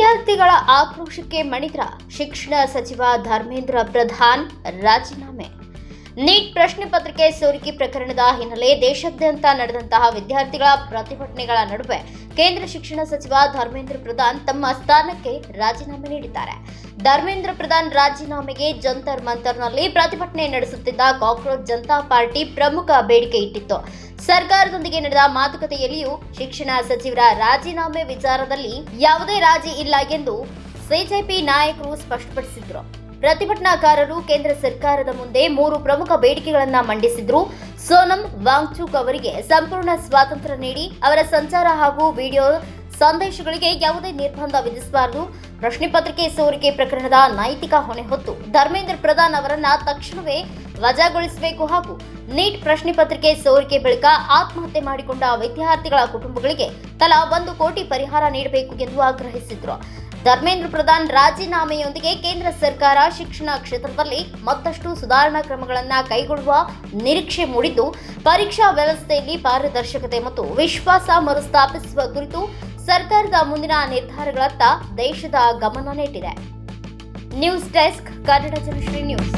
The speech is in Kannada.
ವಿದ್ಯಾರ್ಥಿಗಳ ಆಕ್ರೋಶಕ್ಕೆ ಮಣಿದ್ರ ಶಿಕ್ಷಣ ಸಚಿವ ಧರ್ಮೇಂದ್ರ ಪ್ರಧಾನ್ ರಾಜೀನಾಮೆ. ನೀಟ್ ಪ್ರಶ್ನೆ ಪತ್ರಿಕೆ ಸೋರಿಕೆ ಪ್ರಕರಣದ ಹಿನ್ನೆಲೆ ದೇಶಾದ್ಯಂತ ನಡೆದಂತಹ ವಿದ್ಯಾರ್ಥಿಗಳ ಪ್ರತಿಭಟನೆಗಳ ನಡುವೆ ಕೇಂದ್ರ ಶಿಕ್ಷಣ ಸಚಿವ ಧರ್ಮೇಂದ್ರ ಪ್ರಧಾನ್ ತಮ್ಮ ಸ್ಥಾನಕ್ಕೆ ರಾಜೀನಾಮೆ ನೀಡಿದ್ದಾರೆ. ಧರ್ಮೇಂದ್ರ ಪ್ರಧಾನ್ ರಾಜೀನಾಮೆಗೆ ಜಂತರ್ ಮಂತರ್ನಲ್ಲಿ ಪ್ರತಿಭಟನೆ ನಡೆಸುತ್ತಿದ್ದ ಕಾಕ್ರೋಚ್ ಜನತಾ ಪಾರ್ಟಿ ಪ್ರಮುಖ ಬೇಡಿಕೆ ಇಟ್ಟಿತ್ತು. ಸರ್ಕಾರದೊಂದಿಗೆ ನಡೆದ ಮಾತುಕತೆಯಲ್ಲಿಯೂ ಶಿಕ್ಷಣ ಸಚಿವರ ರಾಜೀನಾಮೆ ವಿಚಾರದಲ್ಲಿ ಯಾವುದೇ ರಾಜಿ ಇಲ್ಲ ಎಂದು ಸಿಜೆಪಿ ನಾಯಕರು ಸ್ಪಷ್ಟಪಡಿಸಿದರು. ಪ್ರತಿಭಟನಾಕಾರರು ಕೇಂದ್ರ ಸರ್ಕಾರದ ಮುಂದೆ 3 ಪ್ರಮುಖ ಬೇಡಿಕೆಗಳನ್ನು ಮಂಡಿಸಿದ್ರು. ಸೋನಂ ವಾಂಗ್ಚುಕ್ ಅವರಿಗೆ ಸಂಪೂರ್ಣ ಸ್ವಾತಂತ್ರ್ಯ ನೀಡಿ ಅವರ ಸಂಚಾರ ಹಾಗೂ ವಿಡಿಯೋ ಸಂದೇಶಗಳಿಗೆ ಯಾವುದೇ ನಿರ್ಬಂಧ ವಿಧಿಸಬಾರದು. ಪ್ರಶ್ನೆ ಪತ್ರಿಕೆ ಸೋರಿಕೆ ಪ್ರಕರಣದ ನೈತಿಕ ಹೊಣೆ ಹೊತ್ತು ಧರ್ಮೇಂದ್ರ ಪ್ರಧಾನ್ ಅವರನ್ನ ತಕ್ಷಣವೇ ವಜಾಗೊಳಿಸಬೇಕು ಹಾಗೂ ನೀಟ್ ಪ್ರಶ್ನೆ ಪತ್ರಿಕೆ ಸೋರಿಕೆ ಬಳಿಕ ಆತ್ಮಹತ್ಯೆ ಮಾಡಿಕೊಂಡ ವಿದ್ಯಾರ್ಥಿಗಳ ಕುಟುಂಬಗಳಿಗೆ ತಲಾ 1 ಕೋಟಿ ಪರಿಹಾರ ನೀಡಬೇಕು ಎಂದು ಆಗ್ರಹಿಸಿದ್ರು. ಧರ್ಮೇಂದ್ರ ಪ್ರಧಾನ್ ರಾಜೀನಾಮೆಯೊಂದಿಗೆ ಕೇಂದ್ರ ಸರ್ಕಾರ ಶಿಕ್ಷಣ ಕ್ಷೇತ್ರದಲ್ಲಿ ಮತ್ತಷ್ಟು ಸುಧಾರಣಾ ಕ್ರಮಗಳನ್ನು ಕೈಗೊಳ್ಳುವ ನಿರೀಕ್ಷೆ ಮೂಡಿದ್ದು, ಪರೀಕ್ಷಾ ವ್ಯವಸ್ಥೆಯಲ್ಲಿ ಪಾರದರ್ಶಕತೆ ಮತ್ತು ವಿಶ್ವಾಸ ಮರುಸ್ಥಾಪಿಸುವ ಕುರಿತು ಸರ್ಕಾರದ ಮುಂದಿನ ನಿರ್ಧಾರಗಳತ್ತ ದೇಶದ ಗಮನ ನೆಟ್ಟಿದೆ. News desk, Kannada Janashree news.